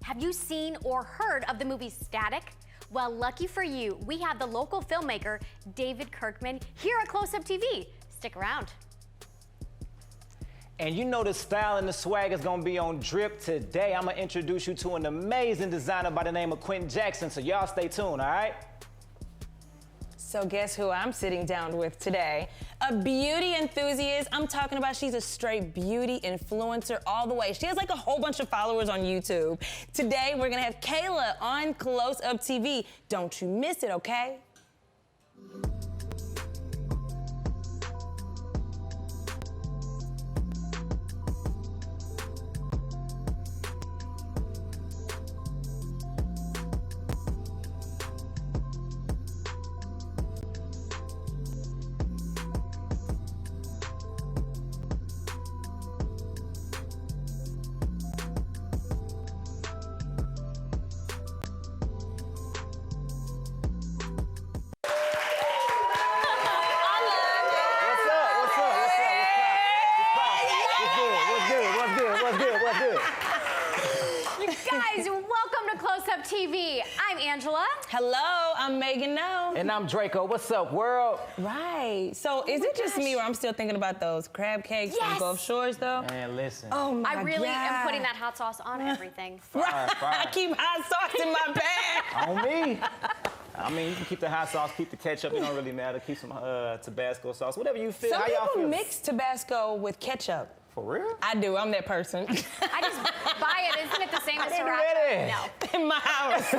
Have you seen or heard of the movie Static? Well, lucky for you, we have the local filmmaker, David Kirkman, here at Close Up TV. Stick around. And you know the style and the swag is gonna be on drip today. I'm gonna introduce you to an amazing designer by the name of Quinton Jackson, so y'all stay tuned, all right? So guess who I'm sitting down with today? A beauty enthusiast. I'm talking about she's a straight beauty influencer all the way. She has like a whole bunch of followers on YouTube. Today, we're gonna have Kayla on Close Up TV. Don't you miss it, okay? TV. I'm Angela. Hello, I'm Megan No. And I'm Draco. What's up, world? Right. So is it just me or I'm still thinking about those crab cakes from Gulf Shores, though? Man, listen. Oh my God. I really am putting that hot sauce on everything. Fire. I keep hot sauce in my bag. On me. I mean, you can keep the hot sauce, keep the ketchup. It don't really matter. Keep some Tabasco sauce, whatever you feel. Some How y'all people feel? mix Tabasco with ketchup. For real? I do. I'm that person. I just buy it. Isn't it the same as didn't do sriracha? that. No. In my house.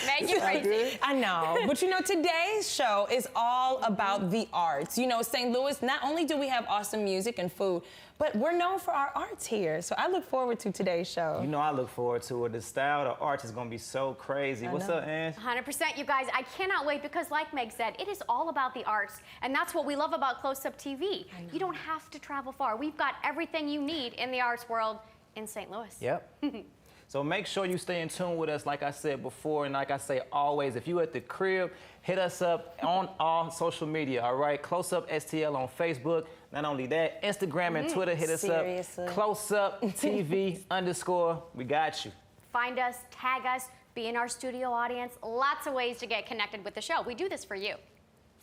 Make you crazy. I know. But you know, today's show is all about the arts. You know, St. Louis, not only do we have awesome music and food, but we're known for our arts here. So I look forward to today's show. You know I look forward to it. The style, the art is gonna be so crazy. What's up, Ange? 100%, you guys. I cannot wait because, like Meg said, it is all about the arts, and that's what we love about Close Up TV. You don't have to travel far. We've got everything you need in the arts world in St. Louis. Yep. So make sure you stay in tune with us, like I said before, and like I say always, if you at the crib, hit us up on all social media, all right? Close Up STL on Facebook. Not only that, Instagram and Twitter, hit us up. Close Up TV _ we got you. Find us, tag us, be in our studio audience. Lots of ways to get connected with the show. We do this for you.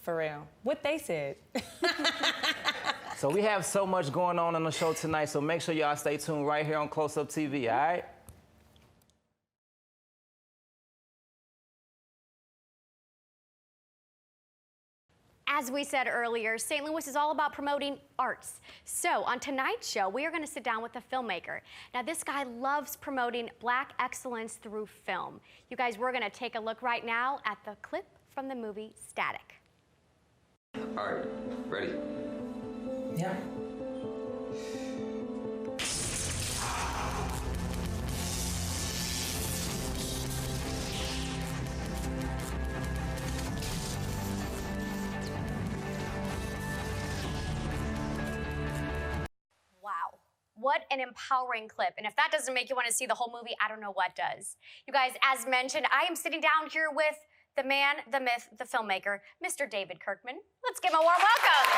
For real. What they said. So we have so much going on the show tonight, so make sure y'all stay tuned right here on Close Up TV, all right? As we said earlier, St. Louis is all about promoting arts. So on tonight's show, we are going to sit down with a filmmaker. Now, this guy loves promoting Black excellence through film. You guys, we're going to take a look right now at the clip from the movie Static. All right, ready? Yeah. Wow. What an empowering clip. And if that doesn't make you want to see the whole movie, I don't know what does. You guys, as mentioned, I am sitting down here with the man, the myth, the filmmaker, Mr. David Kirkman. Let's give him a warm welcome.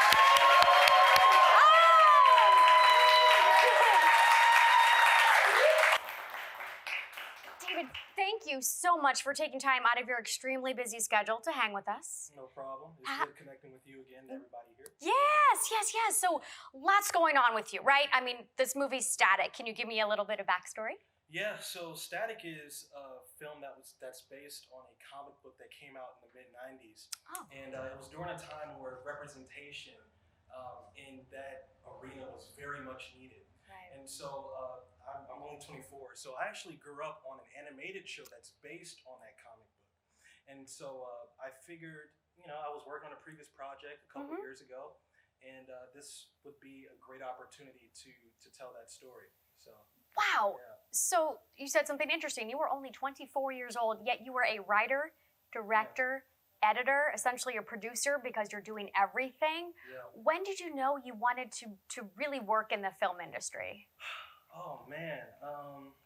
David, thank you so much for taking time out of your extremely busy schedule to hang with us. No problem. It's good connecting with you again, everybody here. Yes. So lots going on with you, right? I mean, this movie's Static. Can you give me a little bit of backstory? Yeah, so Static is a film that's based on a comic book that came out in the mid-90s. Oh. And it was during a time where representation in that arena was very much needed. Right. And so I'm only 24, so I actually grew up on an animated show that's based on that comic book. And so I figured, you know, I was working on a previous project a couple years ago, and this would be a great opportunity to tell that story. So. Wow. Yeah. So you said something interesting. You were only 24 years old, yet you were a writer, director, editor, essentially a producer because you're doing everything. Yeah. When did you know you wanted to really work in the film industry? Oh, man.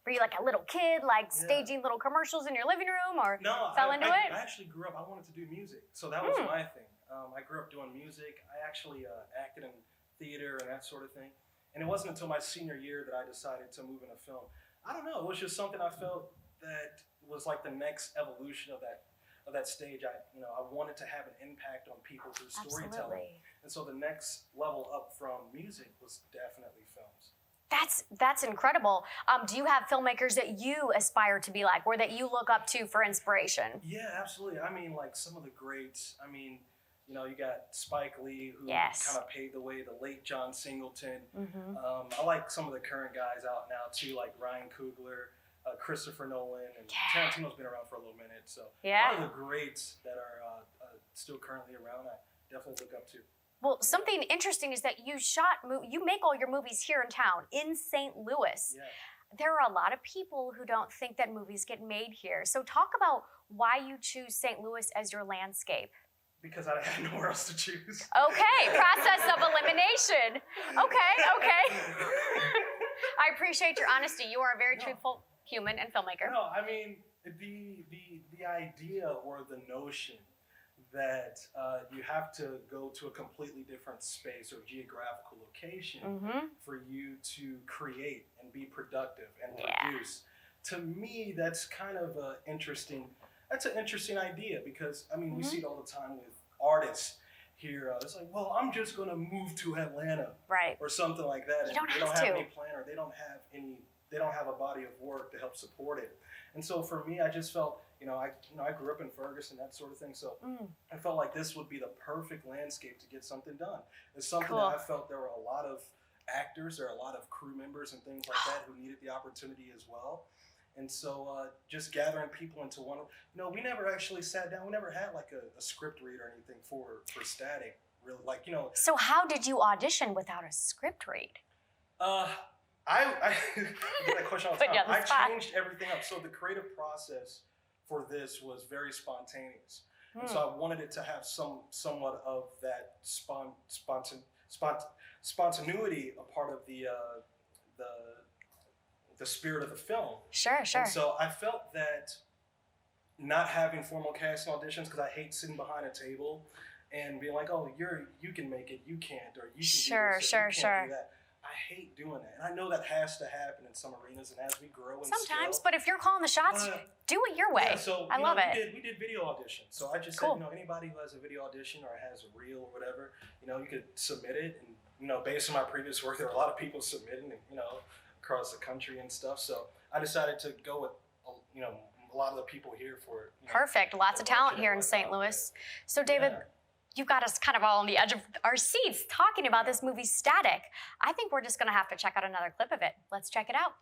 Were you like a little kid, like staging little commercials in your living room, or No, fell into it? I actually grew up, I wanted to do music. So that was my thing. I grew up doing music. I actually acted in theater and that sort of thing. And it wasn't until my senior year that I decided to move into film. I don't know, it was just something I felt that was like the next evolution of that stage. I wanted to have an impact on people through storytelling. Absolutely. And so the next level up from music was definitely films. That's incredible. Do you have filmmakers that you aspire to be like, or that you look up to for inspiration? Yeah, absolutely. I mean, like some of the greats. I mean, you got Spike Lee, who Yes. kind of paved the way, the late John Singleton. Mm-hmm. I like some of the current guys out now too, like Ryan Coogler, Christopher Nolan, and Yeah. Tarantino's been around for a little minute. So Yeah. a lot of the greats that are still currently around, I definitely look up to. Well, something interesting is that you make all your movies here in town, in St. Louis. Yeah. There are a lot of people who don't think that movies get made here. So talk about why you choose St. Louis as your landscape. Because I had nowhere else to choose. Okay, process of elimination. Okay. I appreciate your honesty. You are a very truthful human and filmmaker. No, I mean, the idea or the notion that you have to go to a completely different space or geographical location Mm-hmm. for you to create and be productive and Yeah. produce. To me, that's kind of an interesting idea because, I mean, we Mm-hmm. see it all the time with artists here. It's like, well, I'm just going to move to Atlanta Right. or something like that. You don't they have don't to. have any plan, or they don't have a body of work to help support it. And so for me, I just felt, I grew up in Ferguson, that sort of thing. So I felt like this would be the perfect landscape to get something done. It's something Cool. that I felt there were a lot of actors, there are a lot of crew members and things like that who needed the opportunity as well. And so just gathering people into one, we never actually sat down. We never had like a script read or anything for Static, really. Like, So how did you audition without a script read? I get that question all the Put you time. on the I spot. changed everything up. So the creative process for this was very spontaneous. And so I wanted it to have somewhat of that spontaneity, a part of the spirit of the film. Sure. And so I felt that not having formal casting auditions, because I hate sitting behind a table and being like, oh, you can make it, you can't, or you can do this, or you can't do that. I hate doing that. And I know that has to happen in some arenas, and as we grow and Sometimes, scale, but if you're calling the shots, do it your way. yeah, so I love it. We did video auditions. So I just Cool. said, anybody who has a video audition or has a reel or whatever, you could submit it. And based on my previous work, there were a lot of people submitting, across the country and stuff. So I decided to go with, a lot of the people here for it. Perfect. Lots of talent here in St. Louis. So, David, you've got us kind of all on the edge of our seats talking about this movie Static. I think we're just going to have to check out another clip of it. Let's check it out.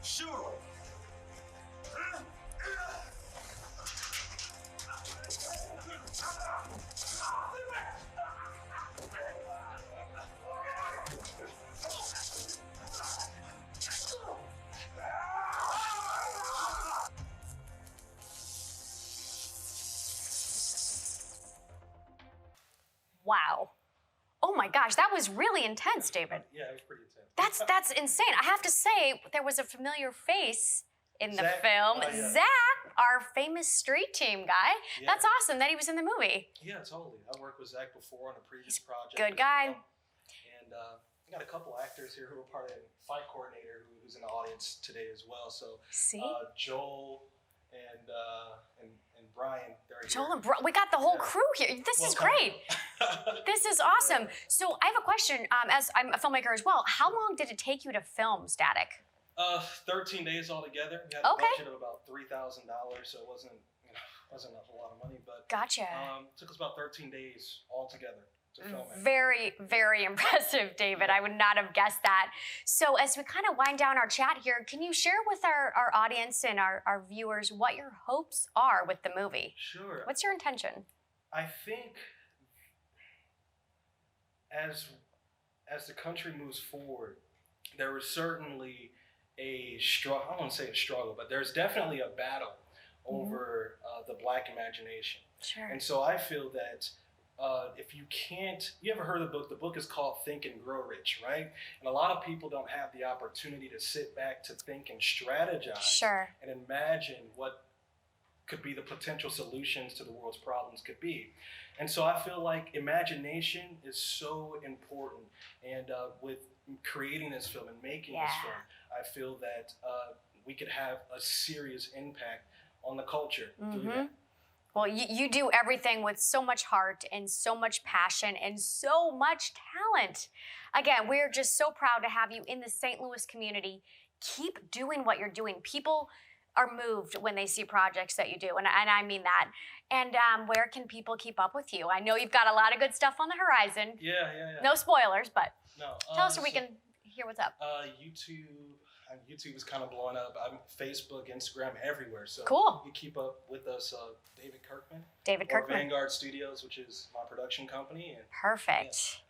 Shoot him! Wow. Oh my gosh, that was really intense, David. Yeah, it was pretty intense. That's insane. I have to say, there was a familiar face in the Zach? film. Oh, yeah. Zach, our famous street team guy. Yeah. That's awesome that he was in the movie. Yeah, totally. I worked with Zach before on a previous project. good as guy. well. And I got a couple actors here who are part of the fight coordinator who's in the audience today as well. So See? Joel and Brian, they're here. Joel and we got the whole Yeah. crew here. This is great. This is awesome. So I have a question. As I'm a filmmaker as well, how long did it take you to film Static? 13 days altogether. We had a Okay. budget of about $3,000, so it wasn't a whole lot of money, but Gotcha. took us about 13 days altogether to film it. Very, very impressive, David. I would not have guessed that. So as we kind of wind down our chat here, can you share with our audience and our viewers what your hopes are with the movie? Sure. What's your intention? I think as the country moves forward, there is certainly a struggle. I don't want to say a struggle, but there's definitely a battle over the Black imagination. Sure. And so I feel that if you can't, you ever heard of the book? The book is called Think and Grow Rich, right? And a lot of people don't have the opportunity to sit back to think and strategize Sure. and imagine what could be the potential solutions to the world's problems could be. And so I feel like imagination is so important. And with creating this film and making this film, I feel that we could have a serious impact on the culture through that. Well, you do everything with so much heart and so much passion and so much talent. Again, we're just so proud to have you in the St. Louis community. Keep doing what you're doing. People are moved when they see projects that you do, and I mean that. And where can people keep up with you? I know you've got a lot of good stuff on the horizon. Yeah. No spoilers, but No. tell us so we can hear what's up. YouTube is kind of blowing up. I'm Facebook, Instagram, everywhere. So Cool. you keep up with us, David Kirkman. David or Kirkman. Vanguard Studios, which is my production company. And Perfect.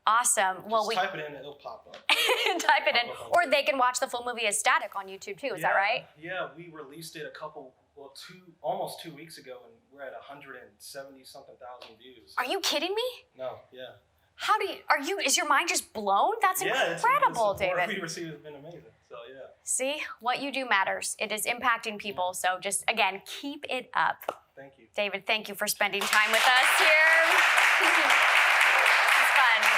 Awesome. Well, just type it in, it'll pop up. type it in, or they can watch the full movie as static on YouTube too. Is that right? Yeah, we released it almost 2 weeks ago, and we're at 170-something thousand views. Are you kidding me? No, yeah. How do you, is your mind just blown? That's incredible, the support David. we received has been amazing, so yeah. See, what you do matters. It is impacting people, so just, again, keep it up. Thank you. David, thank you for spending time with us here. It's fun.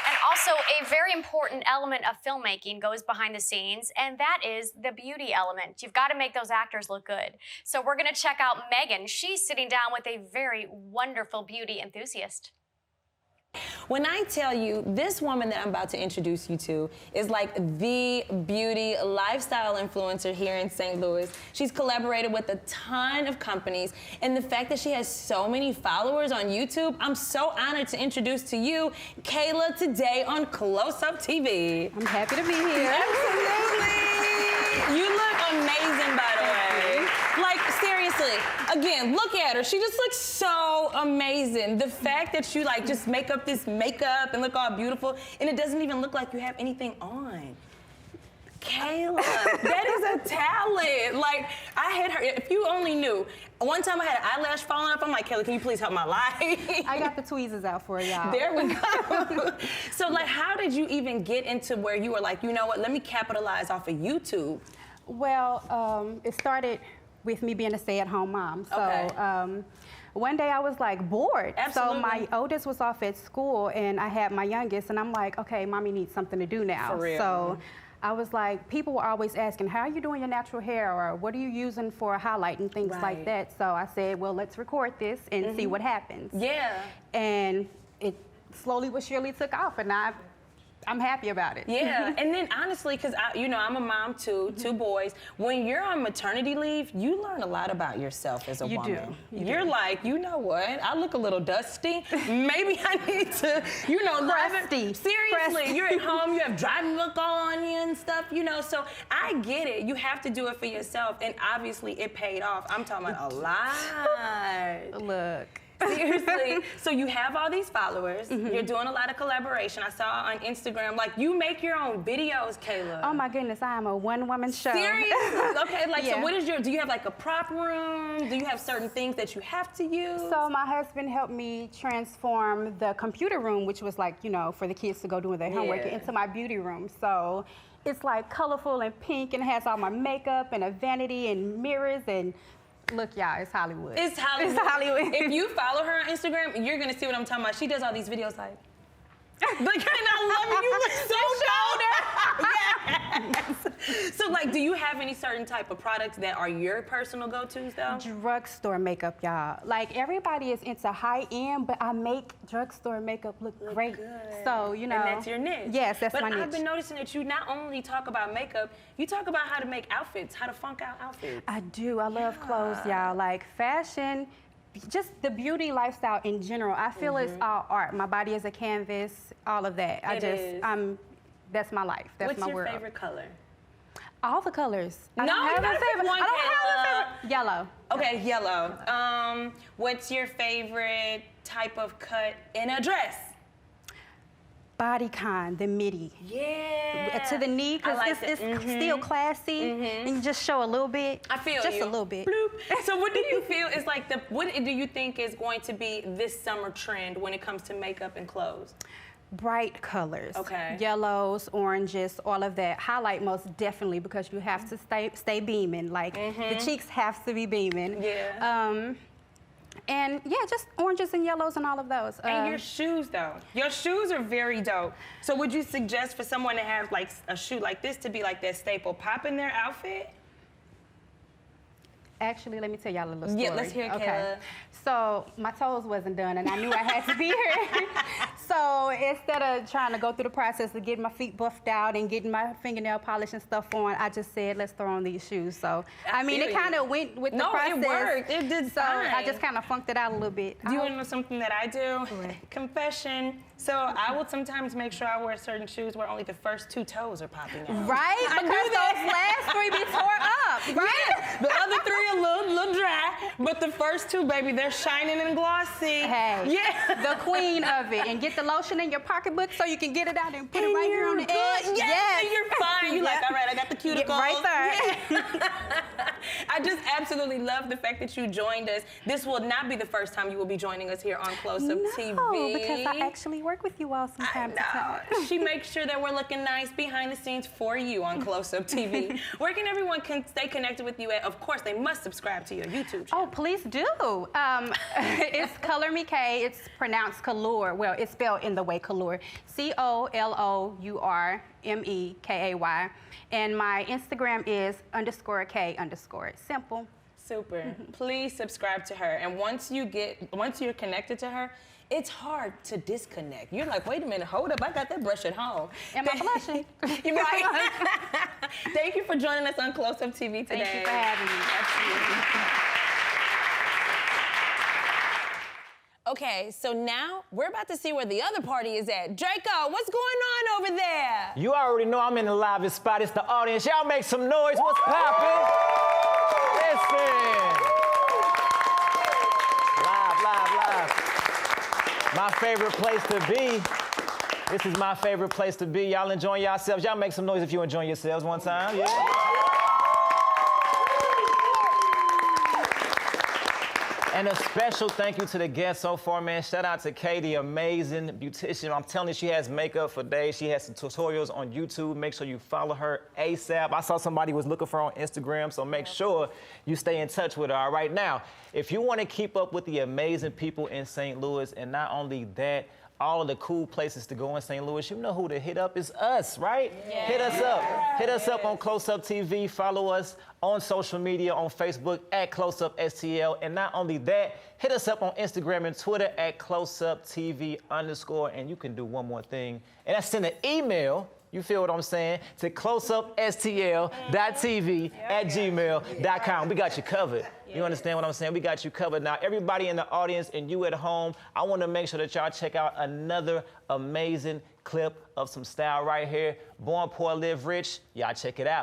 And also, a very important element of filmmaking goes behind the scenes, and that is the beauty element. You've got to make those actors look good. So we're going to check out Megan. She's sitting down with a very wonderful beauty enthusiast. When I tell you, this woman that I'm about to introduce you to is like the beauty lifestyle influencer here in St. Louis. She's collaborated with a ton of companies, and the fact that she has so many followers on YouTube, I'm so honored to introduce to you Kayla today on Close Up TV. I'm happy to be here. Absolutely. You look amazing, by the way. Like, seriously, again, look at her. She just looks so amazing. The fact that you like just make up this makeup and look all beautiful, and it doesn't even look like you have anything on. Kayla, that is a talent. Like, I had her, if you only knew. One time I had an eyelash falling off. I'm like, Kayla, can you please help my life? I got the tweezers out for y'all. There we go. So, like, how did you even get into where you were like, you know what, let me capitalize off of YouTube? Well, it started with me being a stay-at-home mom. So Okay. One day I was like bored. Absolutely. So my oldest was off at school and I had my youngest and I'm like, okay, mommy needs something to do now. For real. So I was like, people were always asking, how are you doing your natural hair, or what are you using for a highlight and things Right. like that. So I said, well, let's record this and see what happens. Yeah. And it slowly but surely took off, and I'm happy about it. Yeah, and then honestly, because I'm a mom too, 2 boys. When you're on maternity leave, you learn a lot about yourself as a You woman. do. You're like, you know what? I look a little dusty. Maybe I need to, Crusty. Seriously, Crusty. you're at home, you have driving look on you and stuff, So I get it. You have to do it for yourself, and obviously it paid off. I'm talking about a lot. Look. Seriously. So you have all these followers. You're doing a lot of collaboration. I saw on Instagram, like, you make your own videos, Kayla. Oh my goodness, I am a one-woman show. Seriously? Okay, like, so Yeah. what is do you have like a prop room? Do you have certain things that you have to use? So my husband helped me transform the computer room, which was like, for the kids to go doing their homework, Yeah. into my beauty room. So it's like colorful and pink and it has all my makeup and a vanity and mirrors and look, y'all, it's Hollywood. It's Hollywood. It's Hollywood. If you follow her on Instagram, you're gonna see what I'm talking about. She does all these videos like, and I love it. You look so shoulder. Yes. So, like, do you have any certain type of products that are your personal go-tos, though? Drugstore makeup, y'all. Like, everybody is into high-end, but I make drugstore makeup look great. good. So, And that's your niche. Yes, that's my niche. But I've been noticing that you not only talk about makeup, you talk about how to make outfits, how to funk out outfits. I do. I love clothes, y'all. Like, fashion just the beauty lifestyle in general. I feel it's all art. My body is a canvas, all of that. That's my life. That's What's my your world. favorite color? All the colors. No, you gotta pick one, I don't have Kayla. a favorite. Yellow. Okay, yellow. What's your favorite type of cut in a dress? Bodycon, the midi. Yeah. To the knee, because I like it's it. still classy, and you just show a little bit. I feel just you. a little bit. Bloop. So what do you feel is like what do you think is going to be this summer trend when it comes to makeup and clothes? Bright colors. Okay. Yellows, oranges, all of that. Highlight most definitely, because you have to stay beaming. Like the cheeks have to be beaming. Yeah. And yeah, just oranges and yellows and all of those. And your shoes, though. Your shoes are very dope. So would you suggest for someone to have like a shoe like this to be like that staple pop in their outfit? Actually, let me tell y'all a little story. Yeah, let's hear it, Kayla. So my toes wasn't done, and I knew I had to be here. So instead of trying to go through the process of getting my feet buffed out and getting my fingernail polish and stuff on, I just said, let's throw on these shoes. So I mean, it kind of went with the process. No, it worked. It did so fine. I just kind of funked it out a little bit. Do you want to know something that I do? What? Confession. So I will sometimes make sure I wear certain shoes where only the first 2 toes are popping out. Right? I Because do that. those last 3 be tore up, right? Yeah. The other 3 are a little dry, but the first 2, baby, they're shining and glossy. Hey, yeah. the queen of it. And get the lotion in your pocketbook so you can get it out and put it right here on the edge. Yes. And you're fine. You're like, all right, I got the cuticles. Get right there. Yeah. I just absolutely love the fact that you joined us. This will not be the first time you will be joining us here on Close Up TV. No, because I actually work with you all from time to time. She makes sure that we're looking nice behind the scenes for you on Close Up TV. Where can everyone stay connected with you at? Of course, they must subscribe to your YouTube channel. Oh, please do. It's Color Me K. It's pronounced Color. Well, it's spelled in the way Color. COLOURMEKAY. And my Instagram is _K_. It's simple. Super. Please subscribe to her. And once you're connected to her, it's hard to disconnect. You're like, wait a minute, hold up, I got that brush at home. Am I blushing? You're right. Thank you for joining us on Close Up TV today. Thank you for having me. Absolutely. Okay, so now we're about to see where the other party is at. Draco, what's going on over there? You already know I'm in the livest spot. It's the audience. Y'all make some noise. What's poppin'? Listen. Live. My favorite place to be. This is my favorite place to be. Y'all enjoying yourselves? Y'all make some noise if you enjoying yourselves one time. Yeah. And a special thank you to the guests so far, man. Shout out to Kay, the amazing beautician. I'm telling you, she has makeup for days. She has some tutorials on YouTube. Make sure you follow her ASAP. I saw somebody was looking for her on Instagram, so make sure you stay in touch with her. All right, now, if you want to keep up with the amazing people in St. Louis, and not only that, all of the cool places to go in St. Louis, you know who to hit up is us, right? Yeah. Hit us up. Hit us up on Close Up TV. Follow us on social media, on Facebook at Close Up STL. And not only that, hit us up on Instagram and Twitter at CloseUpTV_. And you can do one more thing, and that's send an email. You feel what I'm saying? To closeupstl.tv@gmail.com. We got you covered. You understand what I'm saying? We got you covered. Now, everybody in the audience and you at home, I want to make sure that y'all check out another amazing clip of some style right here. Born Poor, Live Rich. Y'all check it out.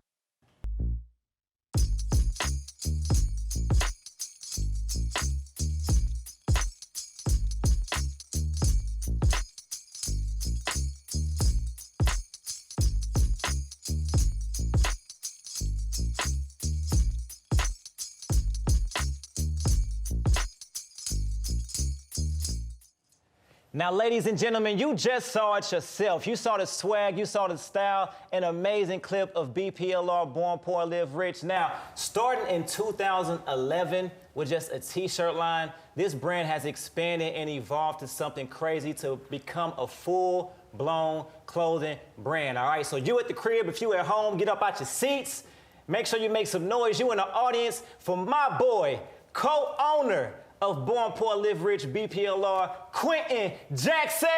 Now, ladies and gentlemen, you just saw it yourself. You saw the swag, you saw the style, an amazing clip of BPLR, Born Poor, Live Rich. Now, starting in 2011 with just a t-shirt line, this brand has expanded and evolved to something crazy to become a full-blown clothing brand, all right? So you at the crib, if you at home, get up out your seats. Make sure you make some noise. You in the audience for my boy, co-owner of Born Poor, Live Rich, BPLR, Quinton Jackson.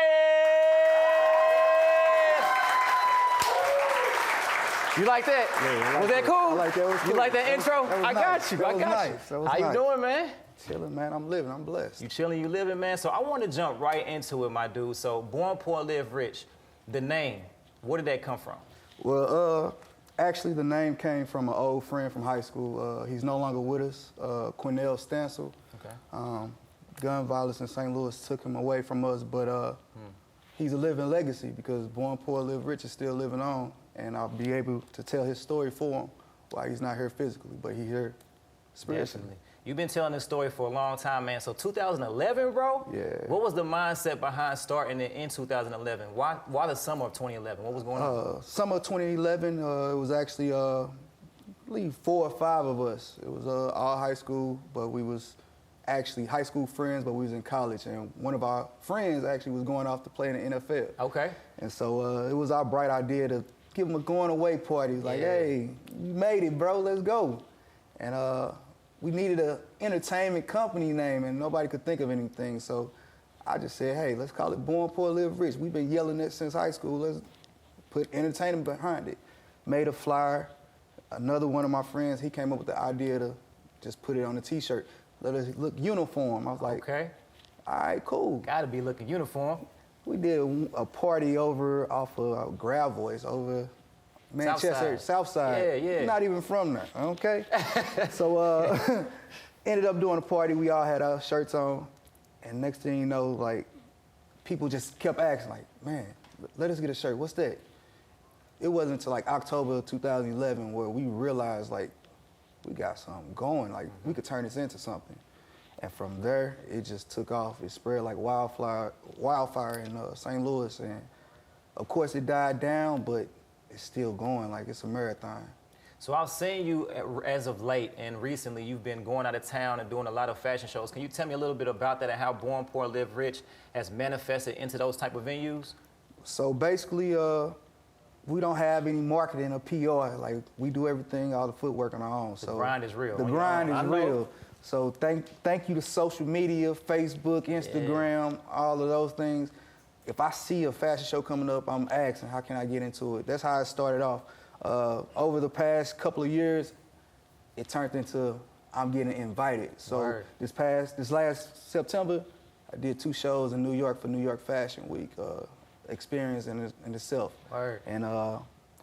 You like that? Yeah, I was like that that. cool? I like that. It was You cool. like that intro? That was I nice. got you. That I was got nice. you. That was How nice. you doing, man? Chilling, man. I'm living. I'm blessed. You chilling, you living, man. So I want to jump right into it, my dude. So Born Poor, Live Rich. The name, where did that come from? Well, actually, the name came from an old friend from high school. He's no longer with us, Quinton Stancil. Okay. Gun violence in St. Louis took him away from us, but he's a living legacy because Born Poor, Live Rich is still living on, and I'll be able to tell his story for him while he's not here physically, but he's here spiritually. Definitely. You've been telling this story for a long time, man. So 2011, bro? Yeah. What was the mindset behind starting it in 2011? Why the summer of 2011? What was going on? Summer 2011, it was actually, I believe 4 or 5 of us. It was all high school, but we was actually high school friends, but we was in college. And one of our friends actually was going off to play in the NFL. Okay. And so it was our bright idea to give him a going away party. Like, hey, you made it, bro, let's go. And we needed an entertainment company name, and nobody could think of anything. So I just said, hey, let's call it Born Poor, Live Rich. We've been yelling it since high school. Let's put entertainment behind it. Made a flyer. Another one of my friends, he came up with the idea to just put it on a T-shirt. Let us look uniform. I was like, Okay. all right, cool. Gotta be looking uniform. We did a party over off of Gravois over Manchester, Southside. Yeah, yeah. Not even from there, okay? So ended up doing a party. We all had our shirts on, and next thing you know, like people just kept asking, like, man, let us get a shirt. What's that? It wasn't until like October of 2011 where we realized like we got something going. Like we could turn this into something. And from there, it just took off. It spread like wildfire in St. Louis. And of course, it died down, but it's still going. Like it's a marathon. So I've seen you as of late and recently you've been going out of town and doing a lot of fashion shows. Can you tell me a little bit about that and how Born Poor, Live Rich has manifested into those type of venues? So basically, we don't have any marketing or PR. Like we do everything, all the footwork on our own. The grind is real. The grind is real. So thank you to social media, Facebook, Instagram, all of those things. If I see a fashion show coming up, I'm asking, how can I get into it? That's how it started off. Over the past couple of years, it turned into I'm getting invited. So this last September, I did 2 shows in New York for New York Fashion Week. Experience in itself. And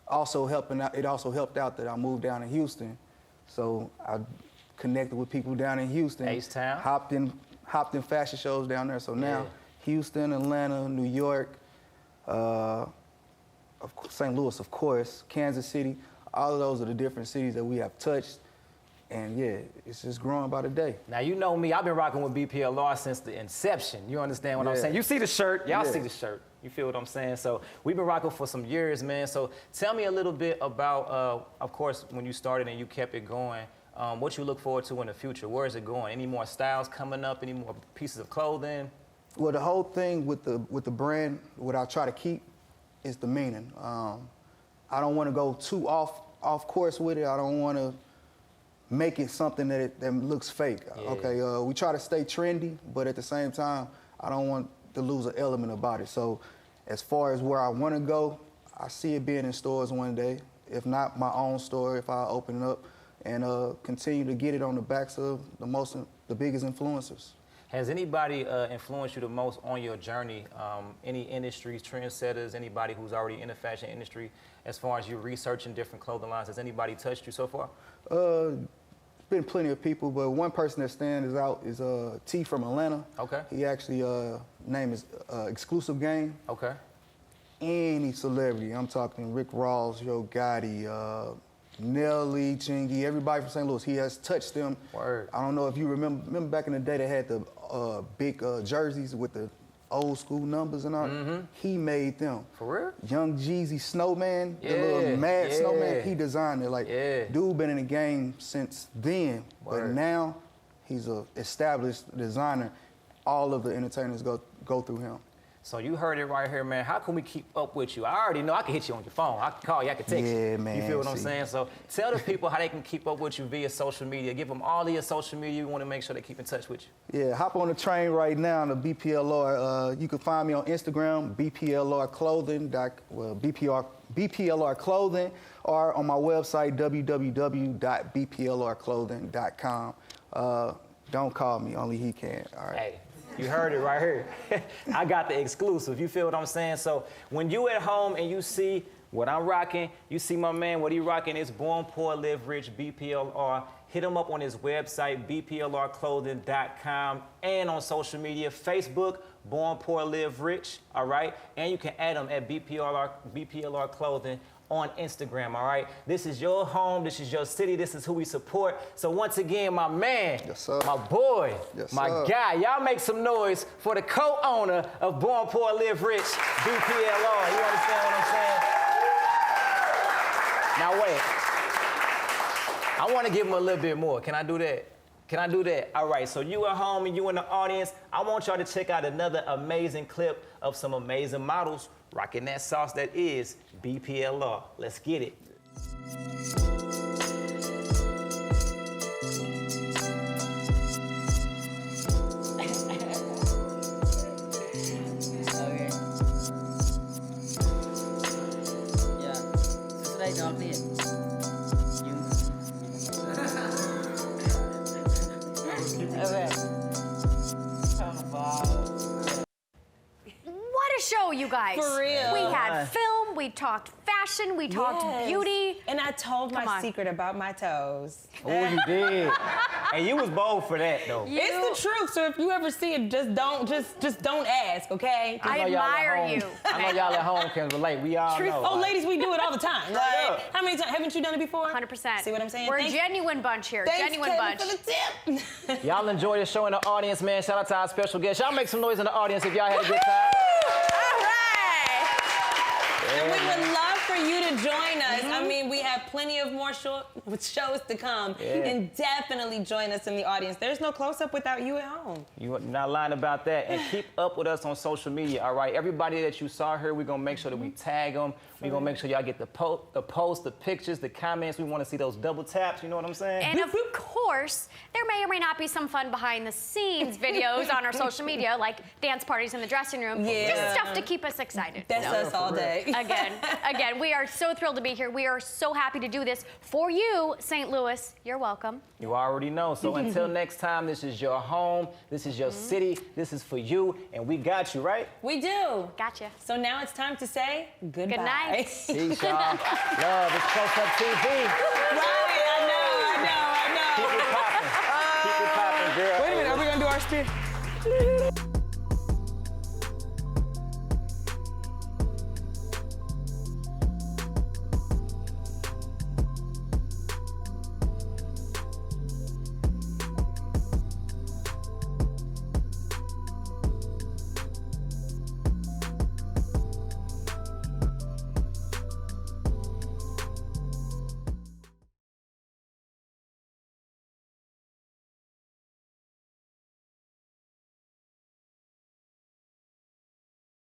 also it also helped out that I moved down in Houston. So I connected with people down in Houston. H-Town. Hopped in fashion shows down there. So now Houston, Atlanta, New York, St. Louis, of course, Kansas City, all of those are the different cities that we have touched. And yeah, it's just growing by the day. Now, you know me, I've been rocking with BPLR since the inception. You understand what I'm saying? You see the shirt, y'all see the shirt. You feel what I'm saying? So we've been rocking for some years, man. So tell me a little bit about, of course, when you started and you kept it going, what you look forward to in the future. Where is it going? Any more styles coming up? Any more pieces of clothing? Well, the whole thing with the brand, what I try to keep is the meaning. I don't want to go too off course with it. I don't want to make it something that looks fake. Okay, we try to stay trendy, but at the same time, I don't want to lose an element about it. So as far as where I want to go, I see it being in stores one day. If not my own store, if I open it up and continue to get it on the backs of the biggest influencers. Has anybody influenced you the most on your journey? Any industries, trendsetters, anybody who's already in the fashion industry, as far as you researching different clothing lines, has anybody touched you so far? Been plenty of people, but one person that stands out is T from Atlanta. Okay. He actually, name is Exclusive Game. Okay. Any celebrity, I'm talking Rick Ross, Yo Gotti, Nelly, Chingy, everybody from St. Louis, he has touched them. Word. I don't know if you remember back in the day they had the big jerseys with the old school numbers and all. He made them. For real? Young Jeezy Snowman, the little mad snowman, he designed it. Like, dude been in the game since then, but now he's a established designer. All of the entertainers go through him. So you heard it right here, man. How can we keep up with you? I already know I can hit you on your phone. I can call you, I can text you. Yeah, man. You feel what I'm saying? So tell the people how they can keep up with you via social media. Give them all of your social media. We want to make sure they keep in touch with you. Yeah, hop on the train right now to BPLR. You can find me on Instagram, BPLR Clothing, BPLR Clothing, or on my website, www.bplrclothing.com. Don't call me, only he can, all right? Hey, you heard it right here. I got the exclusive, you feel what I'm saying? So when you at home and you see what I'm rocking, you see my man, what he rocking is Born Poor, Live Rich, BPLR. Hit him up on his website, bplrclothing.com, and on social media, Facebook, Born Poor, Live Rich, all right? And you can add him at BPLR Clothing on Instagram, all right? This is your home, this is your city, this is who we support. So once again, my man, Yes, sir. my boy, Yes, my sir. guy, y'all make some noise for the co-owner of Born Poor, Live Rich, BPLR. You understand what I'm saying? Now wait, I want to give him a little bit more. Can I do that? Can I do that? All right, so you at home and you in the audience, I want y'all to check out another amazing clip of some amazing models rocking that sauce that is BPLR. Let's get it. Okay. Yeah. This is right now, please. What a show, you guys. For real. We had film, we talked fashion, we talked Yes. beauty. And I told Come my on. secret about my toes. Oh, you did. And you was bold for that, though. It's the truth. So if you ever see it, just don't ask, okay? I know y'all at admire home- you. I know y'all at home can relate. We all know. Oh, ladies, we do it all the time. Straight Like, up. how many times haven't you done it before? 100%. See what I'm saying? We're Thanks- a genuine bunch here. Thanks, Genuine Kayla, bunch. for the tip. Y'all enjoy the show in the audience, man. Shout out to our special guest. Y'all make some noise in the audience if y'all had a good time. All right. And we would love for you to join us. I mean, we have plenty of more shows to come. Yeah. And definitely join us in the audience. There's no close-up without you at home. You're not lying about that. And keep up with us on social media, all right? Everybody that you saw here, we're going to make sure that we tag them. We're going to make sure y'all get the post, the pictures, the comments. We want to see those double taps, you know what I'm saying? And of course, there may or may not be some fun behind the scenes videos on our social media, like dance parties in the dressing room. Yeah. Just stuff to keep us excited. That's So, us all day. again, we are so thrilled to be here. We are so happy to do this for you, St. Louis. You're welcome. You already know. So until next time, this is your home. This is your city. This is for you. And we got you, right? We do. Gotcha. So now it's time to say goodbye. Good night. Peace, y'all. Love, it's Close Up TV. Right, I know. Keep it popping. Keep it popping, girl. Wait a minute, are we gonna do our spear?